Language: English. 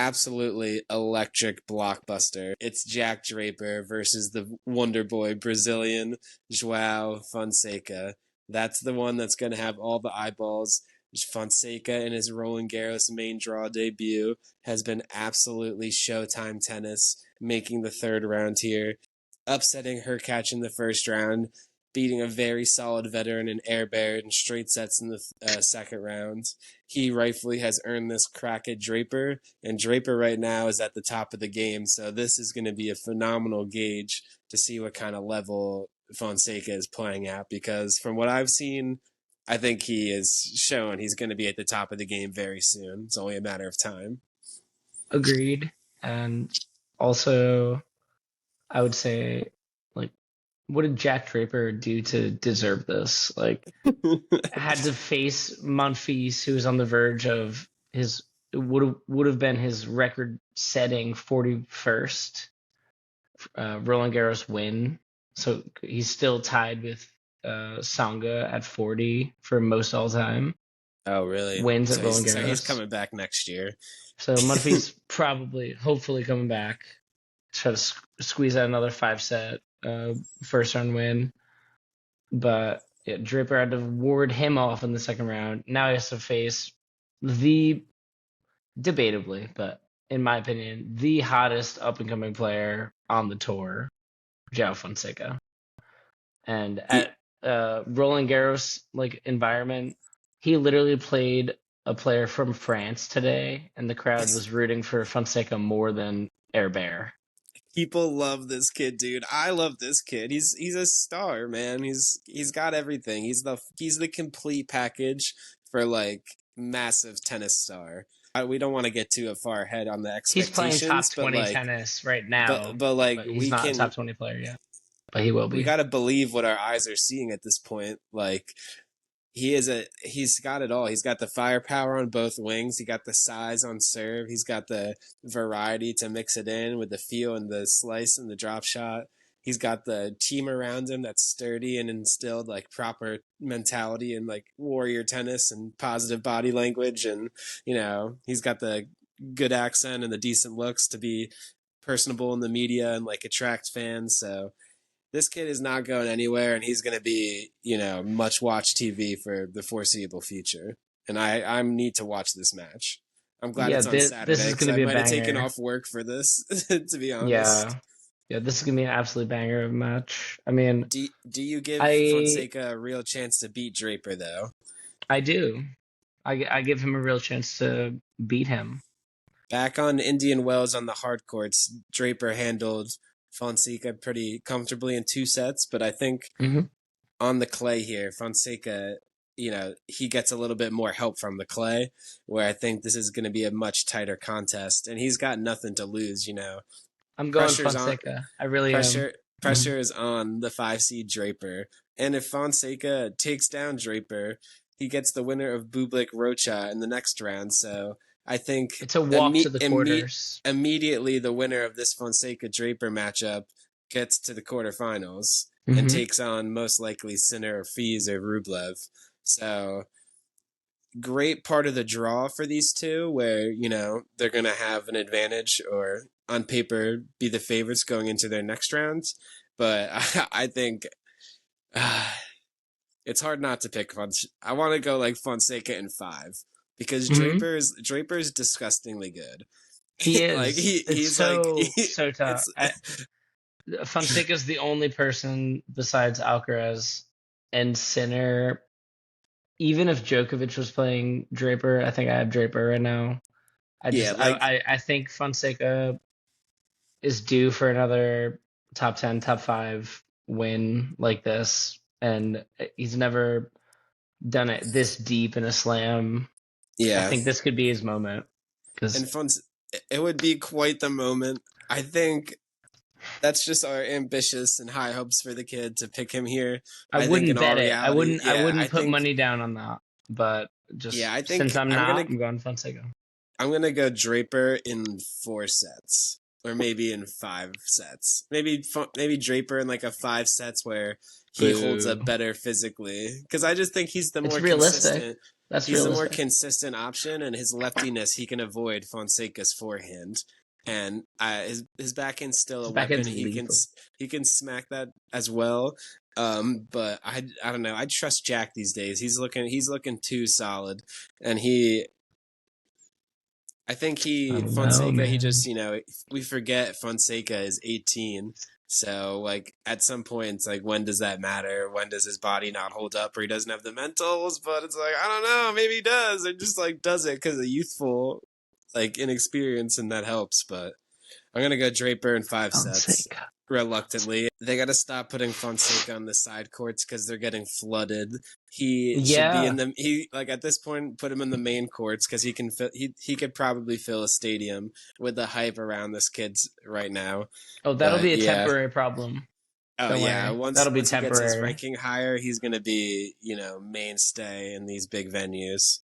absolutely electric blockbuster. It's Jack Draper versus the Wonder Boy Brazilian Joao Fonseca. That's the one that's going to have all the eyeballs. Fonseca in his Roland Garros main draw debut has been absolutely showtime tennis, making the third round here, upsetting Hurkacz in the first round, beating a very solid veteran in air bear in straight sets in the second round. He rightfully has earned this crack at Draper, and Draper right now is at the top of the game, so this is going to be a phenomenal gauge to see what kind of level Fonseca is playing at, because from what I've seen, I think he is shown he's going to be at the top of the game very soon. It's only a matter of time. Agreed. And also, I would say, like, what did Jack Draper do to deserve this? Like, had to face Monfils, who was on the verge of his would have been his record-setting 41st Roland Garros win. So he's still tied with Sangha at 40 for most all time. Oh, really? Wins at Roland Garros. So he's coming back next year. So Monfils hopefully coming back. Try to squeeze out another 5-set first round win. But yeah, Draper had to ward him off in the second round. Now he has to face debatably, but in my opinion, the hottest up-and-coming player on the tour, Joao Fonseca. And at Roland Garros environment, he literally played a player from France today, and the crowd was rooting for Fonseca more than Herbert. People love this kid, dude. I love this kid. He's a star, man. He's got everything. He's the complete package for massive tennis star. We don't want to get too far ahead on the expectations. He's playing top 20 tennis right now, but he's not a top 20 player yet. But he will be. We got to believe what our eyes are seeing at this point. He's got it all. He's got the firepower on both wings. He got the size on serve. He's got the variety to mix it in with the feel and the slice and the drop shot. He's got the team around him that's sturdy and instilled proper mentality and warrior tennis and positive body language. And, he's got the good accent and the decent looks to be personable in the media and attract fans. So this kid is not going anywhere, and he's going to be, much watched TV for the foreseeable future. And I need to watch this match. I'm glad it's on Saturday. This is going to be a banger. I might have taken off work for this, to be honest. Yeah, this is going to be an absolute banger of a match. I mean, do you give Fonseca a real chance to beat Draper, though? I do. I give him a real chance to beat him. Back on Indian Wells on the hard courts, Draper handled Fonseca pretty comfortably in 2 sets, but I think on the clay here, Fonseca, he gets a little bit more help from the clay, where I think this is going to be a much tighter contest, and he's got nothing to lose, I'm going Fonseca. I really am. Pressure is on the 5-seed Draper, and if Fonseca takes down Draper, he gets the winner of Bublik Rocha in the next round, so I think it's a walk to the quarters. Immediately, the winner of this Fonseca-Draper matchup gets to the quarterfinals and takes on most likely Sinner or Fies or Rublev. So, great part of the draw for these two where, they're going to have an advantage or on paper be the favorites going into their next rounds. But I think it's hard not to pick Fonseca. I want to go Fonseca in 5. Because Draper's disgustingly good. He is. He's so tough. Fonseca's the only person besides Alcaraz and Sinner. Even if Djokovic was playing Draper, I think I have Draper right now. I think Fonseca is due for another top 10, top 5 win like this, and he's never done it this deep in a slam. Yeah, I think this could be his moment. It would be quite the moment. I think that's just our ambitious and high hopes for the kid to pick him here. I wouldn't bet it. I wouldn't put money down on that. But since I'm going Fonseca. I'm gonna go Draper in 4 sets, or maybe in 5 sets. Maybe Draper in a 5 sets where he holds up better physically. Because I just think he's the more realistic. consistent. He's the more consistent option, and his leftiness, he can avoid Fonseca's forehand. And his backhand's still a weapon. He can smack that as well. But I don't know. I trust Jack these days. He's looking too solid, and Fonseca. He just we forget Fonseca is 18. So like at some point, it's like, when does that matter? When does his body not hold up, or he doesn't have the mentals? But it's like, I don't know. Maybe he does. Or just like does it because of youthful like inexperience, and that helps. But I'm gonna go Draper in 5 sets. Reluctantly, they got to stop putting Fonseca on the side courts because they're getting flooded. He should be in them. At this point, put him in the main courts because he can. He could probably fill a stadium with the hype around this kid right now. Oh, that'll be a temporary problem. Oh yeah, once he gets his ranking higher, he's gonna be mainstay in these big venues.